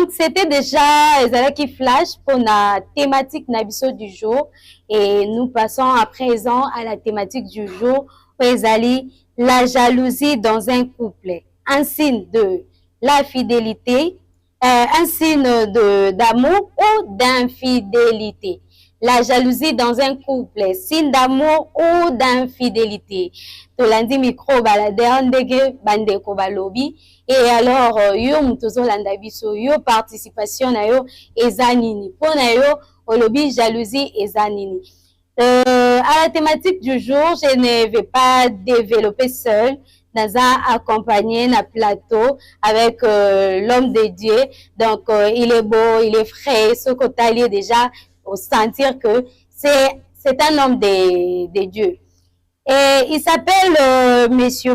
Donc, c'était déjà qui flash pour la thématique Nabiso du jour. Et nous passons à présent à la thématique du jour. La jalousie dans un couple. Un signe de la fidélité, un signe d'amour ou d'infidélité. La jalousie dans un couple, signe d'amour ou d'infidélité. Tolandi micro baladeur ndege bandeko balobi. Et alors, yo mutozolanda biso, yo participation na yo ezanini. Pour na yo, olobi jalousie ezanini. À la thématique du jour, je ne vais pas développer seul. Naza accompagné na plateau avec l'homme de Dieu. Donc, il est beau, il est frais. Ce côté est déjà au sentir que c'est un homme de Dieu. Et il s'appelle Monsieur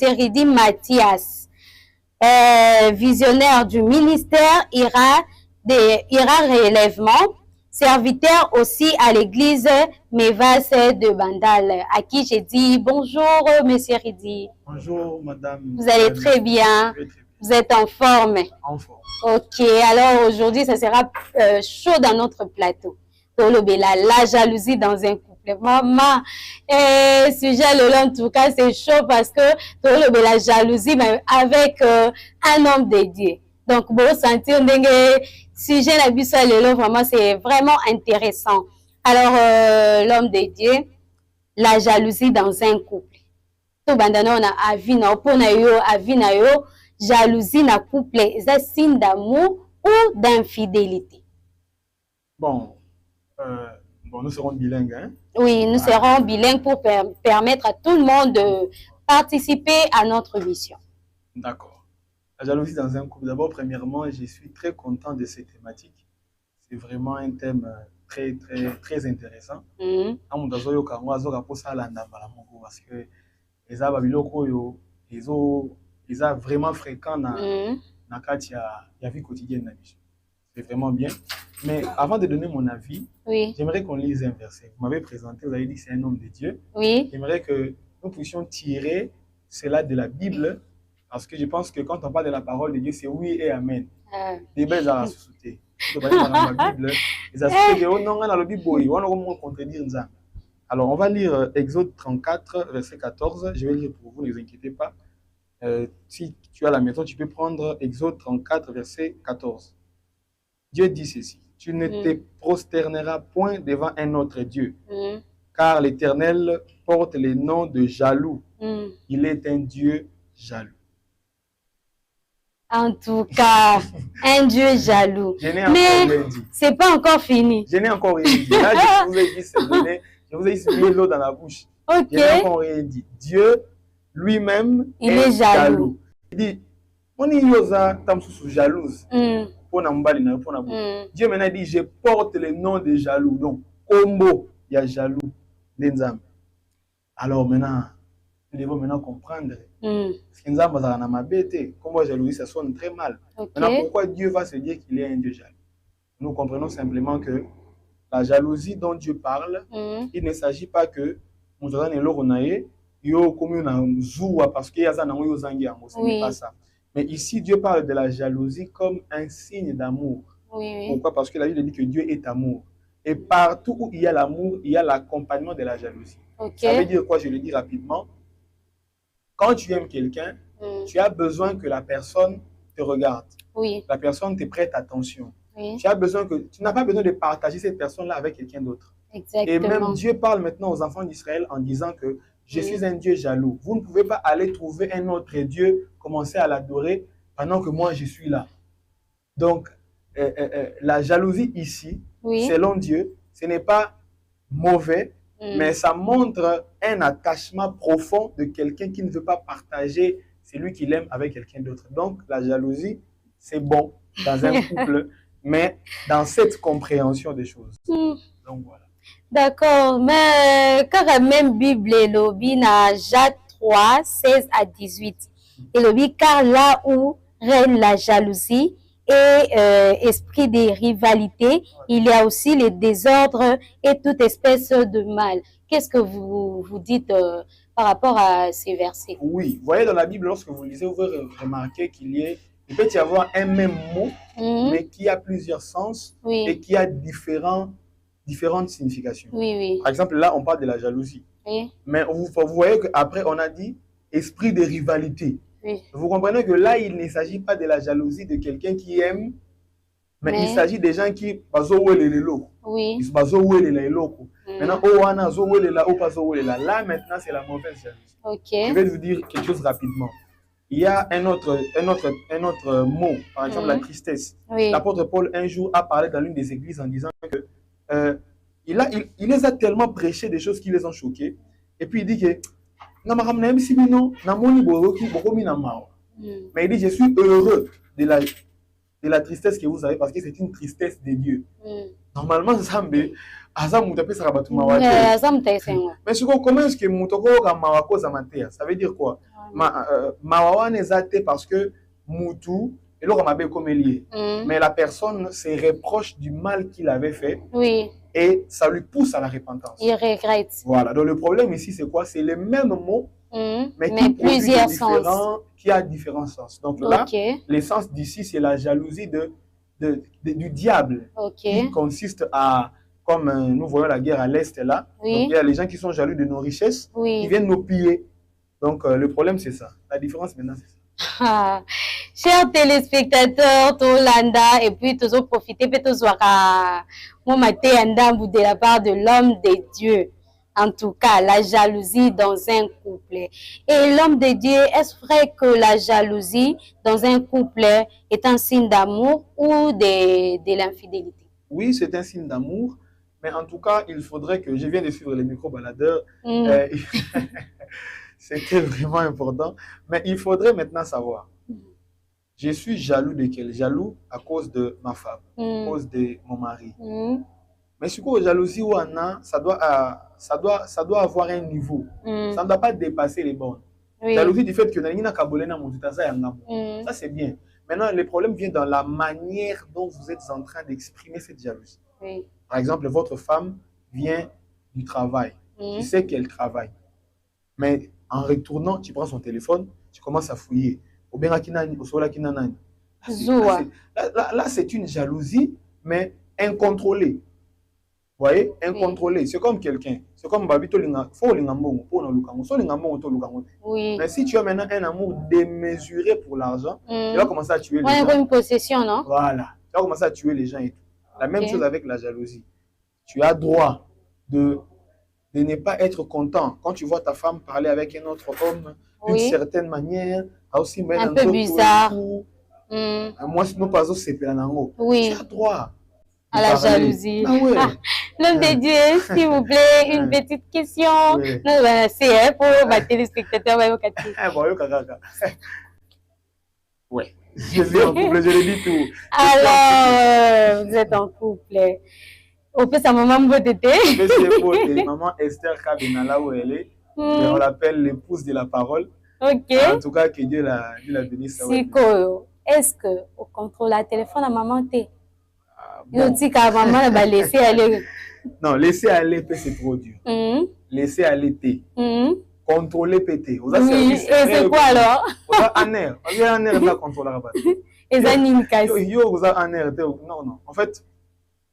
Ridi Mathias, visionnaire du ministère IRA Relèvement, serviteur aussi à l'église Mevas de Bandal, à qui j'ai dit bonjour, Monsieur Ridi. Bonjour, madame. Vous allez très bien. Vous êtes en forme. En forme. Ok, alors aujourd'hui, ça sera chaud dans notre plateau. La jalousie dans un couple. Maman, sujet en tout cas, c'est chaud parce que la jalousie, mais avec un homme de Dieu. Donc, bon, sentir sujet la bise vraiment, c'est vraiment intéressant. Alors, l'homme de Dieu, la jalousie dans un couple. Tout bandana on a avina opona yo avina yo jalousie na couple, c'est signe d'amour ou d'infidélité. Bon, nous serons bilingues. Hein? Oui, nous serons bilingues pour permettre à tout le monde de participer à notre mission. D'accord. La jalousie dans un couple. D'abord, premièrement, je suis très content de cette thématique. C'est vraiment un thème très intéressant. Parce que les ababiloko ils ont vraiment fréquent dans la vie quotidienne. C'est vraiment bien. Mais avant de donner mon avis, oui, j'aimerais qu'on lise un verset. Vous m'avez présenté, vous avez dit que c'est un homme de Dieu. Oui. J'aimerais que nous puissions tirer cela de la Bible, parce que je pense que quand on parle de la parole de Dieu, c'est oui et amen. Des belles à sauter. Alors, on va lire Exode 34, verset 14. Je vais lire pour vous, ne vous inquiétez pas. Si tu as la maison, tu peux prendre Exode 34, verset 14. Dieu dit ceci: tu ne te prosterneras point devant un autre Dieu, car l'Éternel porte le nom de jaloux. Il est un Dieu jaloux. En tout cas, un Dieu jaloux. Mais c'est pas encore fini. Je n'ai encore rien dit. Là, je vous ai dit, je vous ai mis l'eau dans la bouche. Ok. Je n'ai encore rien dit. Dieu lui-même il est jaloux. Il dit, on y yosa tamsusu jalouse. Dieu maintenant dit, je porte le nom de jaloux. Donc, combo, il y a jaloux. Alors maintenant, nous devons maintenant comprendre. Parce que nous avons comment jalousie, ça sonne très mal. Maintenant, pourquoi Dieu va se dire qu'il est un Dieu jaloux? Nous comprenons simplement que la jalousie dont Dieu parle, il ne s'agit pas que nous avons parce qu'il y a ce n'est pas ça. Mais ici, Dieu parle de la jalousie comme un signe d'amour. Oui. Pourquoi? Parce que la Bible dit que Dieu est amour. Et partout où il y a l'amour, il y a l'accompagnement de la jalousie. Ça veut dire quoi? Je le dis rapidement. Quand tu aimes quelqu'un, tu as besoin que la personne te regarde. Oui. La personne te prête attention. Oui. Tu n'as pas besoin de partager cette personne-là avec quelqu'un d'autre. Exactement. Et même Dieu parle maintenant aux enfants d'Israël en disant que je suis un Dieu jaloux. Vous ne pouvez pas aller trouver un autre Dieu, commencer à l'adorer pendant que moi je suis là. Donc, la jalousie ici, selon Dieu, ce n'est pas mauvais, mais ça montre un attachement profond de quelqu'un qui ne veut pas partager celui qu'il aime avec quelqu'un d'autre. Donc, la jalousie, c'est bon dans un couple, mais dans cette compréhension des choses. Donc, voilà. D'accord, mais quand même Bible lobby na Jacques 3, 16 à 18. Et lobby car là où règne la jalousie et esprit de rivalité, il y a aussi les désordres et toute espèce de mal. Qu'est-ce que vous dites par rapport à ces versets? Oui, vous voyez dans la Bible, lorsque vous lisez, vous remarquez qu'il y a Il peut y avoir un même mot, mais qui a plusieurs sens et qui a différentes significations. Par exemple, là, on parle de la jalousie. Mais vous voyez qu'après, on a dit esprit de rivalité. Vous comprenez que là, il ne s'agit pas de la jalousie de quelqu'un qui aime, mais il s'agit des gens qui Maintenant, là, maintenant, c'est la mauvaise jalousie. Je vais vous dire quelque chose rapidement. Il y a un autre mot, par exemple la tristesse. L'apôtre Paul, un jour, a parlé dans l'une des églises en disant que il les a tellement prêché des choses qui les ont choqués. Et puis il dit que mais il dit, je suis heureux de la tristesse que vous avez parce que c'est une tristesse de Dieu. Normalement, mais comment est-ce que ça veut dire quoi? Parce que Moutou, mais la personne se reproche du mal qu'il avait fait et ça lui pousse à la repentance. Il regrette. Voilà, donc le problème ici, c'est quoi? C'est le même mot, mais qui a différents sens. Donc là, l'essence d'ici, c'est la jalousie du diable, qui consiste à, comme nous voyons la guerre à l'Est là, donc, il y a les gens qui sont jaloux de nos richesses, qui viennent nous piller. Donc le problème, c'est ça. La différence maintenant, c'est ça. Chers téléspectateurs, Tolanda, et puis toujours profiter peut-être de la part de l'homme de Dieu. En tout cas, la jalousie dans un couple. Et l'homme de Dieu, est-ce vrai que la jalousie dans un couple est un signe d'amour ou de l'infidélité? Oui, c'est un signe d'amour, mais en tout cas, il faudrait que, je viens de suivre les micro-baladeurs, c'était vraiment important, mais il faudrait maintenant savoir, je suis jaloux de quel? Jaloux à cause de ma femme, à cause de mon mari. Mais ce que la jalousie, ça doit avoir un niveau. Ça ne doit pas dépasser les bornes. Jalousie du fait que ça c'est bien. Maintenant, le problème vient dans la manière dont vous êtes en train d'exprimer cette jalousie. Par exemple, votre femme vient du travail. Tu sais qu'elle travaille. Mais en retournant, tu prends son téléphone, tu commences à fouiller. Là, c'est une jalousie, mais incontrôlée. Vous voyez, incontrôlé. C'est comme quelqu'un. C'est comme mais si tu as maintenant un amour démesuré pour l'argent, tu vas commencer à tuer les gens. Une possession, non? Voilà. Tu vas commencer à tuer les gens et tout. La même chose avec la jalousie. Tu as droit de ne pas être content quand tu vois ta femme parler avec un autre homme d'une certaine manière. Aussi un peu bizarre. Moi, sinon, pas aussi, tu as droit à la jalousie. L'homme de Dieu, s'il vous plaît, une petite question. C'est pour ma téléspectateur. Oui, je vis en couple, je l'ai dit tout. Alors, vous êtes en couple. On fait sa maman Mbotete. Maman Esther Kabinala où elle est. On l'appelle l'épouse de la parole. En tout cas, que Dieu la bénisse. Est-ce que au contrôle la téléphone à maman T? Bon. Laisser aller. Non, laisser aller, c'est trop dur. Laisser aller, contrôler, pété. Oui, et c'est quoi alors? Vous avez un air. Vous avez un air de contrôler. Non. En fait,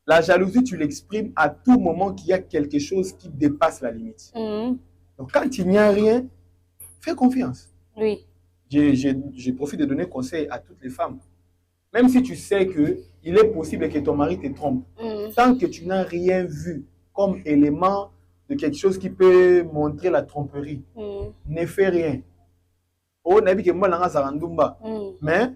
la jalousie, tu l'exprimes à tout moment qu'il y a quelque chose qui dépasse la limite. Donc, quand il n'y a rien, fais confiance. Oui. Je profite de donner conseil à toutes les femmes. Même si tu sais qu'il est possible que ton mari te trompe, tant que tu n'as rien vu comme élément de quelque chose qui peut montrer la tromperie, ne fais rien. Oh, n'a que moi, mais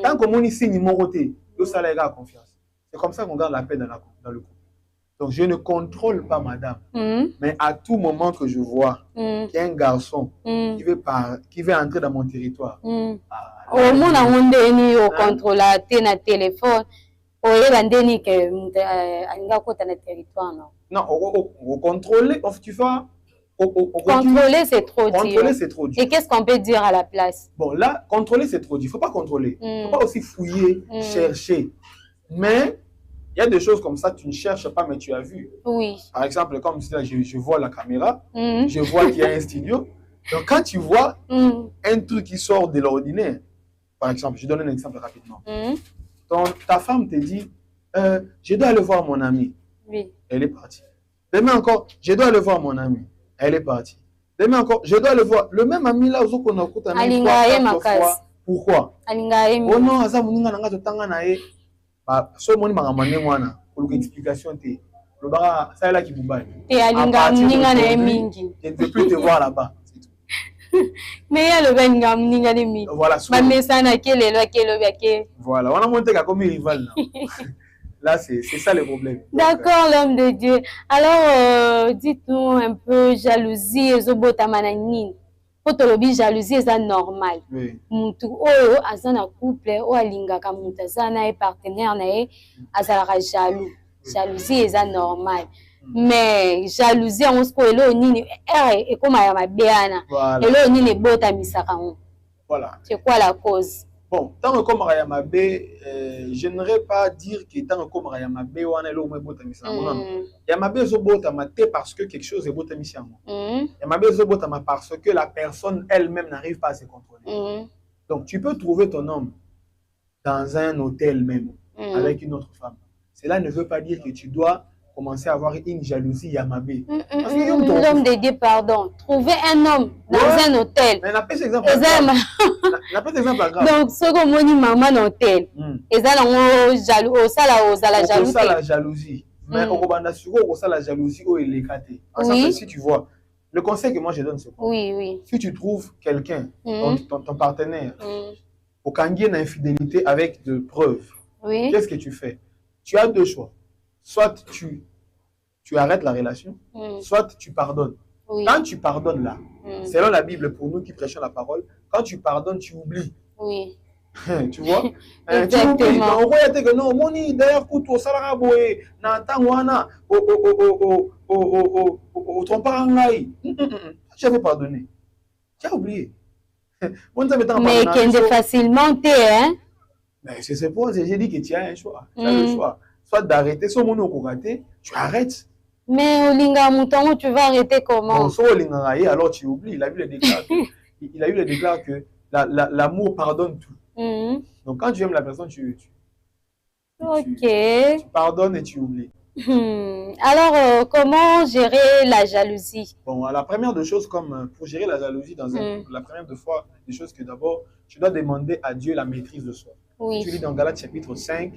tant que mon ici ni moroté, ça la confiance. C'est comme ça qu'on garde la paix dans le couple. Donc je ne contrôle pas madame, mais à tout moment que je vois qu'il y a un garçon qui veut entrer dans mon territoire. Au monde on contrôle la téléphone, territoire non. Au contrôler, tu vas. Contrôler, c'est trop dur. Contrôler, c'est trop dur. Et qu'est-ce qu'on peut dire à la place? Bon, là, contrôler, c'est trop dur. Il ne faut pas contrôler. Il ne faut pas aussi fouiller, chercher. Mais il y a des choses comme ça, tu ne cherches pas, mais tu as vu. Oui. Par exemple, comme si là, je vois la caméra, je vois qu'il y a un studio. Donc, quand tu vois un truc qui sort de l'ordinaire, par exemple, je donne un exemple rapidement. Ta femme te dit, je dois aller voir mon ami. Oui. Elle est partie. Demain encore, je dois aller voir mon ami. Elle est partie. Demain encore, je dois aller voir. Le même ami là, qu'on a écouté une fois. Pourquoi? Oh non, ça mon inga nanga totanga na e. Ba so moni makamane mwana. Pour l'explication te. Le bara ça là qui bouba. Et alinga ninga na mingi. Je ne peux plus te voir là-bas. Mais il y a le benga ninga de mingi. Voilà. Ba mesana kelelo ke. Voilà, on a monté comme rival là. Là, c'est ça le problème. D'accord, l'homme de Dieu. Alors, dites-nous un peu, jalousie, ezobotamananini. Potolobi, jalousie, c'est normal. Oui. Moutou, oh, azana couple, oh, alinga kamuta, zana, partenaire, nae, azara jaloux. Jalousie, c'est normal. Mais, jalousie, on se peut, elo, nini, et comme à ma béana. Elo, nini, bota, misakaon. Voilà. C'est quoi la cause? Bon, tant que comme Rayamabe, je n'aurais pas dire que tant que comme Rayamabe, on a l'eau moins beau à non. Yamabe est beau à mater parce que quelque chose est beau à mission. Yamabe est beau à parce que la personne elle-même n'arrive pas à se contrôler. Donc tu peux trouver ton homme dans un hôtel même avec une autre femme. Cela ne veut pas dire que tu dois commencer à avoir une jalousie Yamabe. L'homme de Dieu, pardon. Trouver un homme dans un hôtel. Mais on appelle cet exemple. Donc, ce que moi, maman dans l'hôtel, et ça, la jalousie. Mais au Rwanda, la jalousie, il est éclaté. Si tu vois, le conseil que moi je donne, c'est quoi? Oui. Si tu trouves quelqu'un, ton partenaire, au Kangi, une infidélité avec de preuves, qu'est-ce que tu fais? Tu as deux choix. Soit tu arrêtes la relation, soit tu pardonnes. Quand tu pardonnes là, selon la Bible, pour nous qui prêchons la parole, quand tu pardonnes, tu oublies. Oui. Tu vois? Exactement. Tu oublies. En gros, il y a non, moni d'ailleurs, couteau, salaraboé, n'entangwana, au tromparangaï. Tu avais pardonné. Tu as oublié. Mais qu'il est facilement té, hein? Mais c'est pour ça que j'ai dit que tu as un choix. Tu as le choix. Soit d'arrêter, soit mon raté, tu arrêtes. Mais au linga mouton, tu vas arrêter comment? Bon, soit au linga alors tu oublies. Il a eu le déclare que l'amour pardonne tout. Donc quand tu aimes la personne, tu pardonnes et tu oublies. Alors, comment gérer la jalousie? Bon, la première des choses, comme pour gérer la jalousie, la première des choses que d'abord, tu dois demander à Dieu la maîtrise de soi. Oui. Tu lis dans Galates chapitre 5,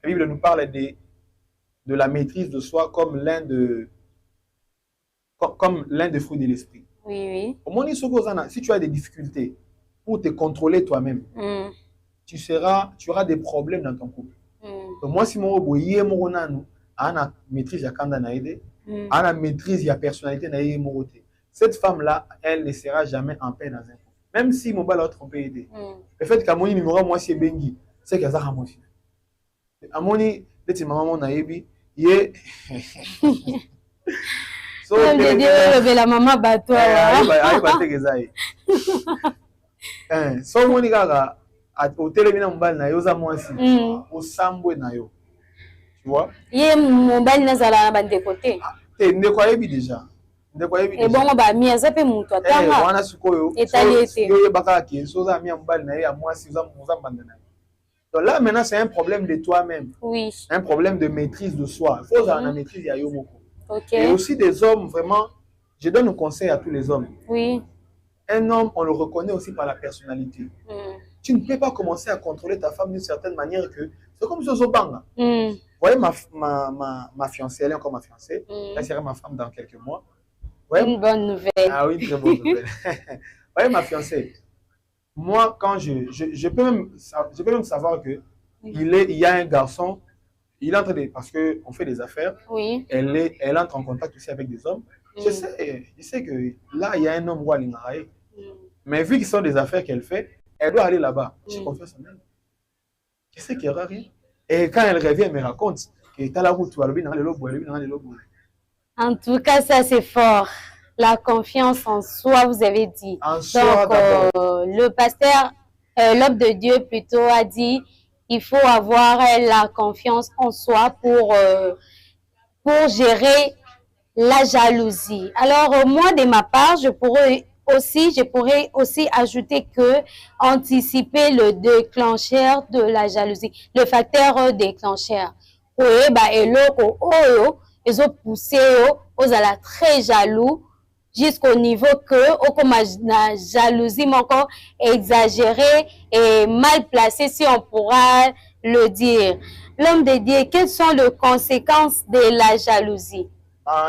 la Bible nous parle de la maîtrise de soi comme l'un des fruits de l'esprit. Oui. Au moins, si tu as des difficultés pour te contrôler toi-même, tu auras des problèmes dans ton couple. Donc, moi, si mon ana maîtrise ya kanda na aide, ana maîtrise ya personnalité na aide morote. Cette femme-là, elle ne sera jamais en paix dans un couple. Même si mon bal a trompé aide. Le fait qu'à mon numéro moi c'est bengi, c'est que ça a moi. À mon ni de maman na yebi, ye. So la maman bateau. Aïe batte que ça y. So mon ni gaga au télémina mbal na yo za moi si. Au sambwe na yo. Tu vois? Yé mobile nazala na bande côté. Ne croyez déjà. Et bon ba mi azape mutu atanga. Wana sikoyo. Yo baka ki soza mi mbali na ya moi si za bande na. Donc là maintenant c'est un problème de toi-même. Oui. Un problème de maîtrise de soi. Il faut avoir maîtrise ya yo moko. OK. Et aussi des hommes vraiment, je donne un conseil à tous les hommes. Oui. Un homme, on le reconnaît aussi par la personnalité. Tu ne peux pas commencer à contrôler ta femme d'une certaine manière que c'est comme Zozo Banga. Vous voyez ma fiancée, elle est encore ma fiancée. Elle sera ma femme dans quelques mois. Une bonne nouvelle. Ah oui, une très bonne nouvelle. Vous voyez ma fiancée. Moi, quand je peux même savoir que il y a un garçon, il est en train de, parce qu'on fait des affaires. Oui. Elle entre en contact aussi avec des hommes. Je sais que là, il y a un homme roi Lingarae. Mais vu qu'ils sont des affaires qu'elle fait, elle doit aller là-bas. J'ai confiance en elle. Je sais qu'il n'y aura rien. Et quand elle revient, elle me raconte que tu as la route, tu vas le. En tout cas, ça c'est fort. La confiance en soi, vous avez dit. En soi, d'abord. Le pasteur, l'homme de Dieu plutôt, a dit il faut avoir la confiance en soi pour gérer la jalousie. Alors, moi, de ma part, je pourrais aussi, je pourrais aussi ajouter que anticiper le déclencheur de la jalousie, le facteur déclencheur. Oui, bah, eloko oyo, ils ont poussé aux ala très jaloux jusqu'au niveau que la jalousie encore exagérée et mal placée, si on pourra le dire. L'homme de Dieu, quelles sont les conséquences de la jalousie?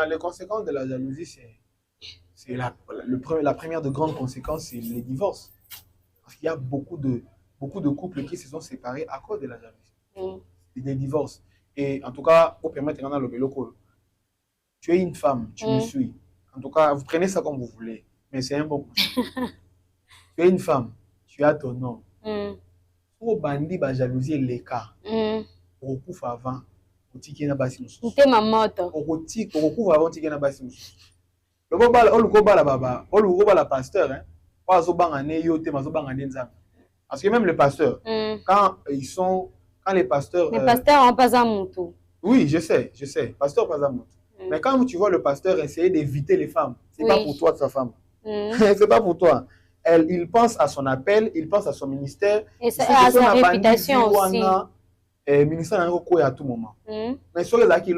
Les conséquences de la jalousie, c'est la première de grandes conséquences, c'est les divorces. Parce qu'il y a beaucoup de couples qui se sont séparés à cause de la jalousie. C'est des divorces. Et en tout cas, pour permettre le vélo, tu es une femme, tu me suis. En tout cas, vous prenez ça comme vous voulez, mais c'est un bon conseil. Tu es une femme, tu as ton nom. Pour bandi, la jalousie est le cas. Pour coup avant, pour tirer na basi mususu. T'es ma moto. Pour coup avant, tirer na basi mususu. Le baba, on le koba la baba, on le koba la pasteur, hein. Pas zo bangane yo te mazo bangane nzambe. Parce que même les pasteurs, quand les pasteurs. Les pasteurs n'ont pas un moutou. Oui, je sais, pasteur pas un moutou. Mais quand tu vois le pasteur essayer d'éviter les femmes, c'est pas pour toi sa femme. C'est pas pour toi. Il pense à son appel, il pense à son ministère. Et à sa réputation aussi. Ministère à tout moment. Mais sur les acquis,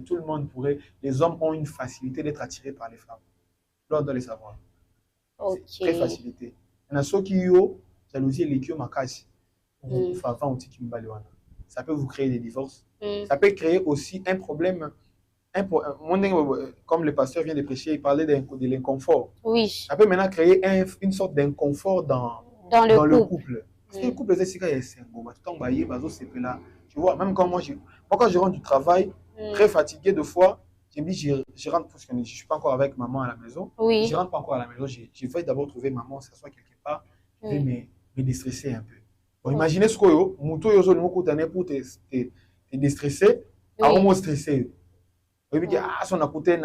tout le monde pourrait. Les hommes ont une facilité d'être attirés par les femmes. L'on doit les savoir. C'est très facilité. Il y a ceux qui ont jalousie et l'équipe makasi. Ça peut vous créer des divorces. Ça peut créer aussi un problème. Comme le pasteur vient de prêcher, il parlait de l'inconfort. Oui. Ça peut maintenant créer une sorte d'inconfort dans le couple. Parce que le couple, c'est tu vois, même quand moi, quand je rentre du travail, très fatigué de fois, je me dis, je rentre parce que je ne suis pas encore avec maman à la maison. Oui. Je ne rentre pas encore à la maison. Je vais d'abord trouver maman, s'asseoir quelque part. Je vais me déstresser un peu. Bon, imaginez ce que vous avez pour te déstresser, à vraiment stresser. Vous dites, son à côté,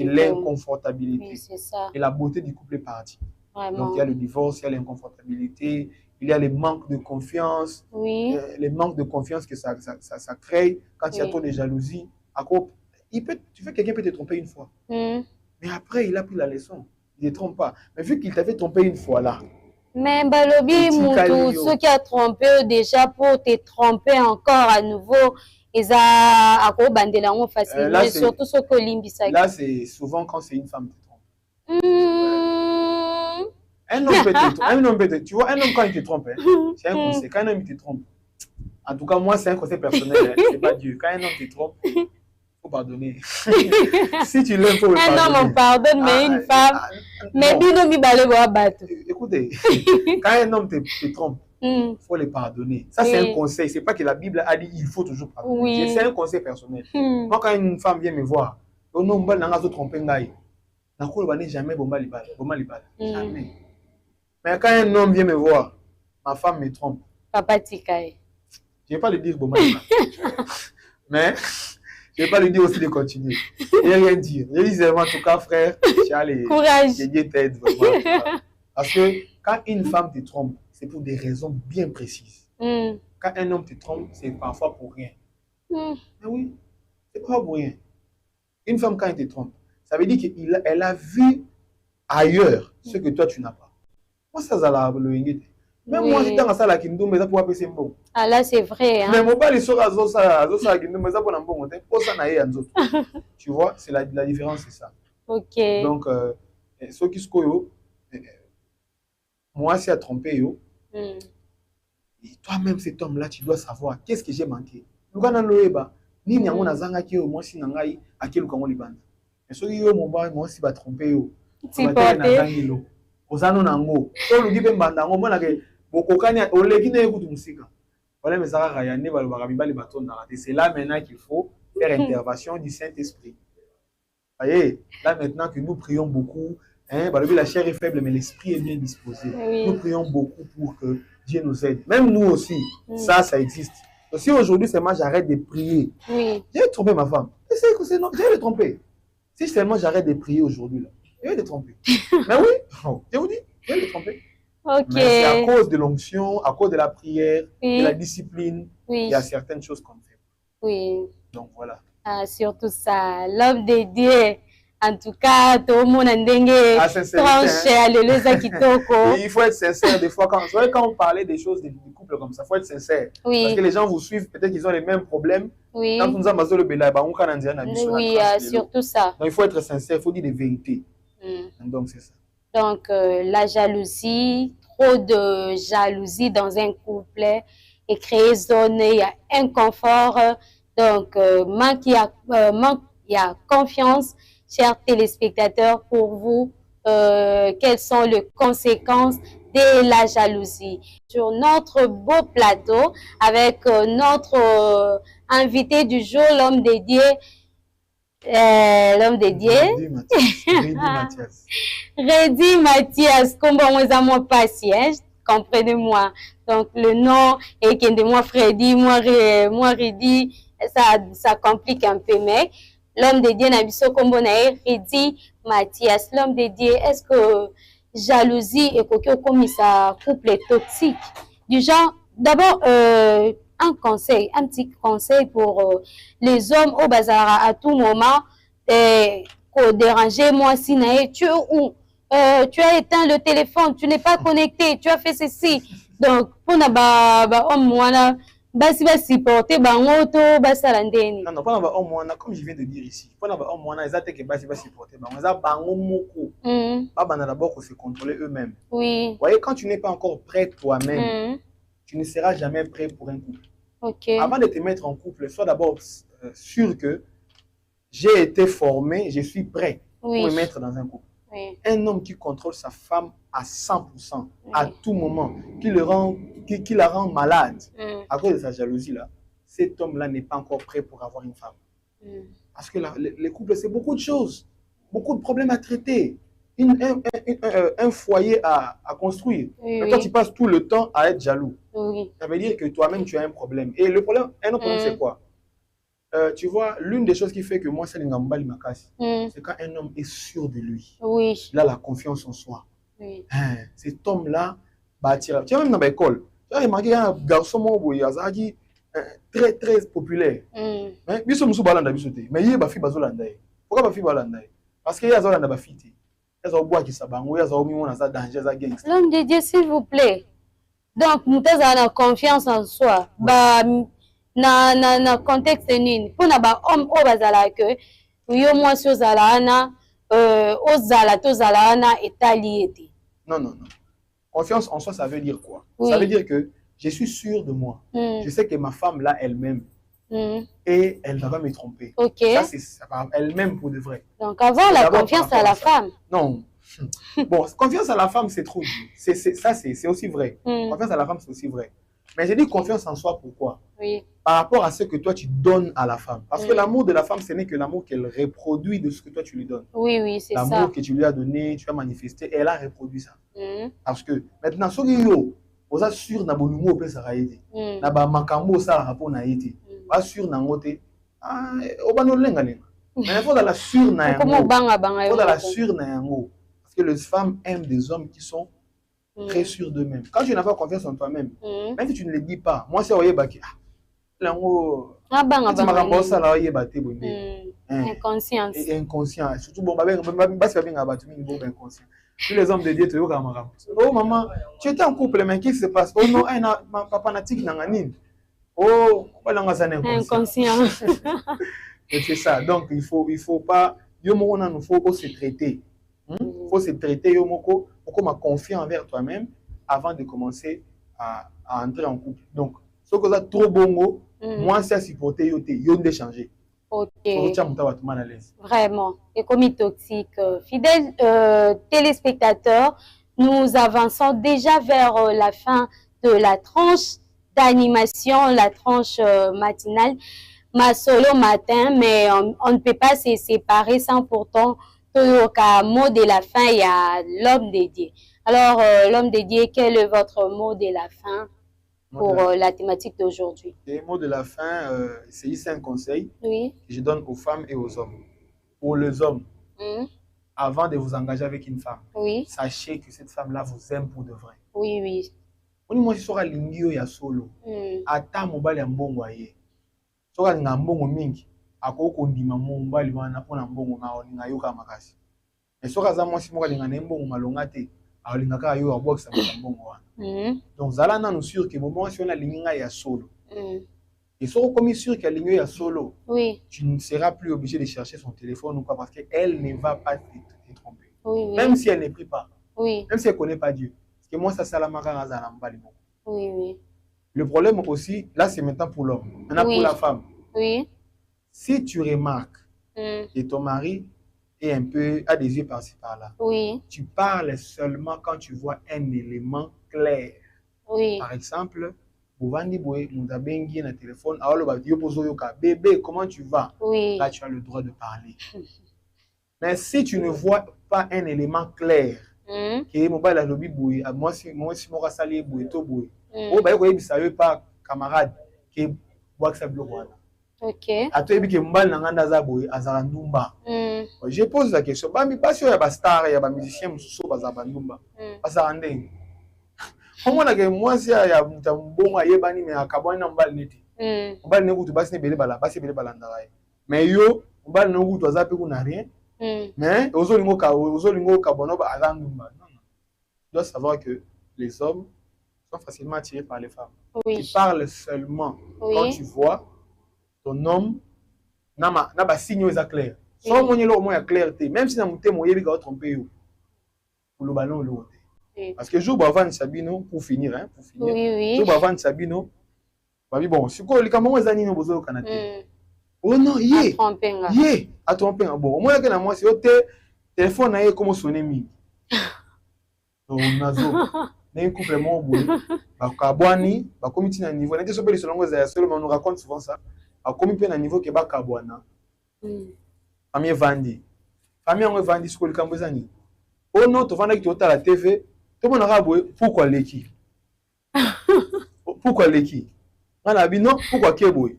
l'inconfortabilité. Oui, c'est ça. Et la beauté du couple est partie. Vraiment. Donc, il y a le divorce, il y a l'inconfortabilité, il y a les manques de confiance, les manques de confiance que ça crée quand il y a trop de jalousie. Quelqu'un peut te tromper une fois. Mais après, il a pris la leçon. Il ne te trompe pas. Mais vu qu'il t'avait trompé une fois là. Mais Balobi, ceux qui ont trompé déjà pour te tromper encore à nouveau, ils ont facilement. Et surtout ceux qui ont là, c'est souvent quand c'est une femme qui te trompe. Un homme peut te tu vois, un homme quand il te trompe, c'est un conseil. Quand un homme te trompe, en tout cas, moi, c'est un conseil personnel, c'est pas Dieu. Quand un homme te trompe, il faut pardonner. Si tu l'aimes, il faut le pardonner. Un homme, on pardonne, mais une femme, mais bino mi balé boa battre. Écoutez, quand un homme te trompe, il faut le pardonner. Ça, c'est un conseil. C'est pas que la Bible a dit il faut toujours pardonner. C'est un conseil personnel. Moi, quand une femme vient me voir, on n'a pas trompé, jamais jamais. Mais quand un homme vient me voir, ma femme me trompe. Papa Tikaï. Je ne vais pas lui dire mais je ne vais pas lui dire aussi de continuer. Je ne vais rien dire. Je dis seulement, en tout cas, frère, courage. Dieu t'aide vraiment. Parce que quand une femme te trompe, c'est pour des raisons bien précises. Quand un homme te trompe, c'est parfois pour rien. Mais oui, c'est pas pour rien. Une femme, quand elle te trompe, ça veut dire qu'elle a vu ailleurs ce que toi, tu n'as pas. Moi, ça, c'est le même moi, j'étais dans la salle à Kindou, mais ça pour appeler bon. Ah là, c'est vrai. Hein? Mais mon père, il sera à Kindou, mais ça pour un bon. Tu vois, c'est la différence, c'est ça. Ok. Donc, ceux qui se connaissent, moi, c'est à tromper. Et toi-même, cet homme-là, tu dois savoir qu'est-ce que j'ai manqué. Ni nyango na zanga ki moi si nangai akelu kango libanda. Mais ceux qui moi aussi va tromper tu peux ozano nango to lugi pe mbandango mona ke bokokani oleki na ekutu musika voilà mais ça ya ne balobaka mibali batonda et c'est là maintenant qu'il faut faire intervention du Saint-Esprit. Voyez, là maintenant que nous prions beaucoup, balobi la chair est faible mais l'esprit est bien disposé. Nous prions beaucoup pour que Dieu nous aide. Même nous aussi, ça existe. Donc, si aujourd'hui seulement j'arrête de prier, j'ai trompé ma femme. C'est non, j'ai le trompé. Si seulement j'arrête de prier aujourd'hui là. Je vais le tromper. Mais oui, je vous dis, je vais le tromper. Okay. Mais c'est à cause de l'onction, à cause de la prière, de la discipline, il y a certaines choses qu'on fait. Oui. Donc voilà. Ah, surtout ça, l'homme de Dieu. En tout cas, tout le monde a tranché à l'éloge kitoko. Il faut être sincère des fois. Quand on parlait des choses, des couples comme ça, il faut être sincère. Oui. Parce que les gens vous suivent, peut-être qu'ils ont les mêmes problèmes. Oui. Quand nous avons le béla, oui, surtout ça. Donc il faut être sincère, il faut dire des vérités. Donc c'est ça. Donc la jalousie, trop de jalousie dans un couple et créer zone, il y a inconfort. Donc manque, il y a confiance. Chers téléspectateurs, pour vous, quelles sont les conséquences de la jalousie? Sur notre beau plateau, avec notre invité du jour, l'homme dédié, Reddy Mathias, comment patient, comprenez-moi. Donc le nom est que de moi Freddy, moi Reddy, ça complique un peu, mais l'homme dédié Nabiso Kombonae, Reddy Mathias, l'homme dédié, est-ce que jalousie et comme ça couple toxique du genre? D'abord un petit conseil pour les hommes au bazar à tout moment, déranger moi si tu es où, tu as éteint le téléphone, tu n'es pas connecté, tu as fait ceci. Donc pour na basi supporter bango to basala ndeni. Non, pas na omwana, comme je viens de dire ici. Pas na omwana, ils attendent que basi supporter bango. Ils bango moko. Pas bana d'abord se contrôler eux-mêmes. Oui. Vous voyez, quand tu n'es pas encore prêt toi-même, tu ne seras jamais prêt pour un couple. Ok. Avant de te mettre en couple, sois d'abord sûr que j'ai été formé, je suis prêt pour me mettre dans un couple. Oui. Un homme qui contrôle sa femme à 100%, à tout moment, qui la rend malade à cause de sa jalousie-là, cet homme-là n'est pas encore prêt pour avoir une femme. Parce que les couples, c'est beaucoup de choses, beaucoup de problèmes à traiter, un foyer à construire. Mais quand tu passes tout le temps à être jaloux, ça veut dire que toi-même, tu as un problème. Et le problème, un autre problème, c'est quoi? Tu vois, l'une des choses qui fait que moi, c'est l'ingambali makasi, c'est quand un homme est sûr de lui. Oui. Il a la confiance en soi. Oui. Cet homme-là, tu vois, même dans l'école, tu as remarqué un garçon très, très populaire. Mais il sont balanda bisoté. Mais il y a bafi bazolanda. Pourquoi bafi balanda? Parce qu'il y a zolanda bafiti. Il y a bois qui sabango, il y a zomi on a ça danger, ça gangster. L'homme de Dieu, s'il vous plaît. Donc, nous avons confiance en soi. Bah, na contexte nini pour na ba homme o bazala que yo moi si ozala na ozala to zala na etali ete. Non. Confiance en soi, ça veut dire quoi? Ça veut dire que je suis sûr de moi. Je sais que ma femme là elle-même et elle ne va pas me tromper. Ça c'est elle-même pour de vrai. Donc avoir la confiance à la femme. Non. Bon, confiance à la femme c'est trop dur. C'est aussi vrai. Confiance à la femme c'est aussi vrai. Mais j'ai dit confiance en soi, pourquoi? Par rapport à ce que toi tu donnes à la femme. Parce que l'amour de la femme, ce n'est que l'amour qu'elle reproduit de ce que toi tu lui donnes. Oui, c'est ça. L'amour que tu lui as donné, tu as manifesté, elle a reproduit ça. Parce que maintenant, ce qui est vous êtes sûr na bonumo au ça raïdi. Na ba makambo ça rapport na été. Pas sûr na ngote. Ah, obano lenga lenga. Mais il faut dans la sûr na yango. Comment banga banga. Il faut dans la sûr na yango. Parce que les femmes aiment des hommes qui sont très sûrs d'eux-mêmes. Quand tu n'as pas confiance en toi-même, même si tu ne le dis pas, moi c'est Oyebaki. Lango. Inconscient. Inconscient. Surtout bon, inconscient. Tous les hommes de Dieu te disent, oh maman, tu étais en couple, mais qu'est-ce qui se passe? Oh non, papa natik nanganine. Oh, inconscient. Et c'est ça. Donc il faut pas, il faut se traiter. Il faut se traiter, yomoko, pour confier envers toi-même avant de commencer à entrer en couple. Donc, ce que ça trop bon, moi, c'est à supporter, yo de changer. Ok. Vraiment. Économie toxique. Fidèles téléspectateurs, nous avançons déjà vers la fin de la tranche d'animation, la tranche matinale, ma solo matin, mais on ne peut pas se séparer sans pourtant au mot de la fin, il y a l'homme dédié. Alors, l'homme dédié, quel est votre mot de la fin pour la thématique d'aujourd'hui? Le mot de la fin, c'est ici un conseil que je donne aux femmes et aux hommes. Pour les hommes, avant de vous engager avec une femme, sachez que cette femme-là vous aime pour de vrai. Oui. On moi, je serai lingio ya solo. Ata mobile ya mbongo aye. Soka ngambongo mingi. akoko ndima mobali wana mpona mbongo na olinga yoka makasi. Mais soki aza mwasi moko alinga na mbongo malonga te, alinga kaka yo abwakisa mbongo wana. Donc zala nanu sûr que moment si on alingi ngai ya solo. Et soki okomi sûr que alingi ya solo, tu ne seras plus obligé de chercher son téléphone ou quoi parce qu'elle ne va pas te tromper. Même si elle ne prie pas. Même si elle ne connaît pas Dieu. Parce que moi, ça c'est la marque à la. Le problème aussi, là c'est maintenant pour l'homme. Maintenant pour la femme. Si tu remarques que ton mari est un peu à des yeux par-ci par-là, tu parles seulement quand tu vois un élément clair. Par exemple, Bouvandi Boé, nous a bengi un téléphone, alors le bébé, comment tu vas? Là tu as le droit de parler. Mais si tu ne vois pas un élément clair, que mobile a lobby Boé, moi si moi sali Boé to Boé, oh bah il y pas camarade qui boit que ça bloque. Ok. Je pose la question. Bambi pas sûr il y a star, il y a musicien mususu bazabandumba. Bazarande. Comment que moi si il y a bon ayebani mais akabwana na mbali neti. Mbali neku tu basi ne bele bala, basi bele bala ndaraye. Mais yo mbali neku tu azape ku na rien. Mais ozolingo kabono ba azandumba. Non non. Tu dois savoir que les hommes sont facilement attirés par les femmes. Tu parles seulement quand tu vois ton homme n'a pas signe clair. Sans mon au moins clarté, même si na muté moyebi ka tromper yo. Pour le ballon l'autre. Parce que jour avant Sabino pour finir hein, pour finir. Jour avant Sabino, babi bon, si ko likamo ezani no bozo kanate. Oh non, yé. Yé, a tromper bon. Moi que na moi c'est oté téléphone na yé comme sonner mi. Donc nazo. N'est complètement boulé. Ba kabwani, ba komiti na niveau. N'était pas les selongo za seulement nous raconte souvent ça. A commis un niveau qui est bas kabwana. Famille Vandi. Famille on Vandi sur le Cambozani. Oh non, tu vas qui tu la TV. Tout le monde a raboué. Pourquoi l'équipe? Pourquoi l'équipe? On a dit non. Pourquoi Keboy?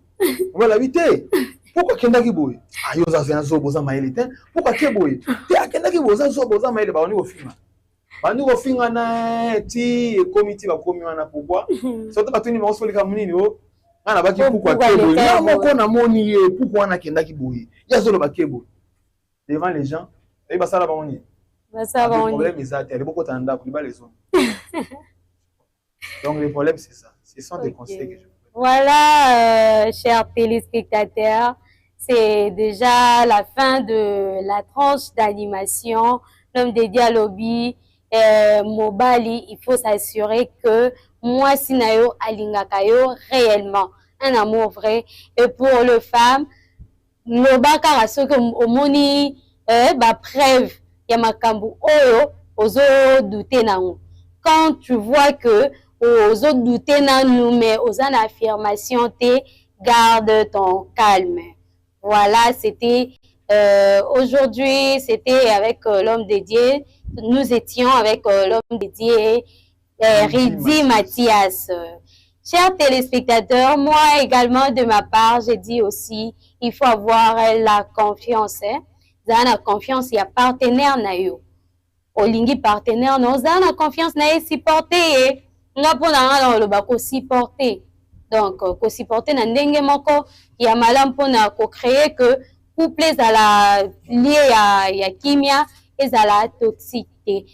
On va l'habiter. Pourquoi Kendaki Boy? Ah, yo ça c'est un zo boza maïlite. Pourquoi Keboy? Tu as Kendaki boza zo boza maïlite. Bah on y au film. Bah nous au film na ti comité va commis na pourquoi? Surtout pas tout numéro sur le Cameroun yo. Ana baki pourquoi Keboy? Ya moko na moni ye pourquoi na Kendaki Boy? Ya zo le ba Keboy. Devant les gens, et bah ça là ba on y. Ça va, le problème est ça, il y a beaucoup de temps pour les zones. Donc le problème c'est ça. Ce sont des conseils que je vous donne. Voilà, chers téléspectateurs, c'est déjà la fin de la tranche d'animation. L'homme dédié à lobby, Mobali, il faut s'assurer que moi, Sinayo, Alingakayo, réellement, un amour vrai. Et pour les femmes, Nobaka, à ce que Omoni, preuve, Yamakambu, Oyo, Ozo, douter nango. Quand tu vois que aux autres douter nous, mais aux en affirmation, garde ton calme. Voilà, c'était aujourd'hui, c'était avec l'homme dédié. Nous étions avec l'homme dédié, Ridi Mathias. Chers téléspectateurs, moi également de ma part, j'ai dit aussi, il faut avoir la confiance. La confiance, il y a partenaire nayo. Olingi partenaire, nous avons la confiance nayo supporter. Nga pona le bako supporter. Donc, ko supporter na ndenge moko ya malam pona ko créer que couple à la lié ya kimia et à la toxicité.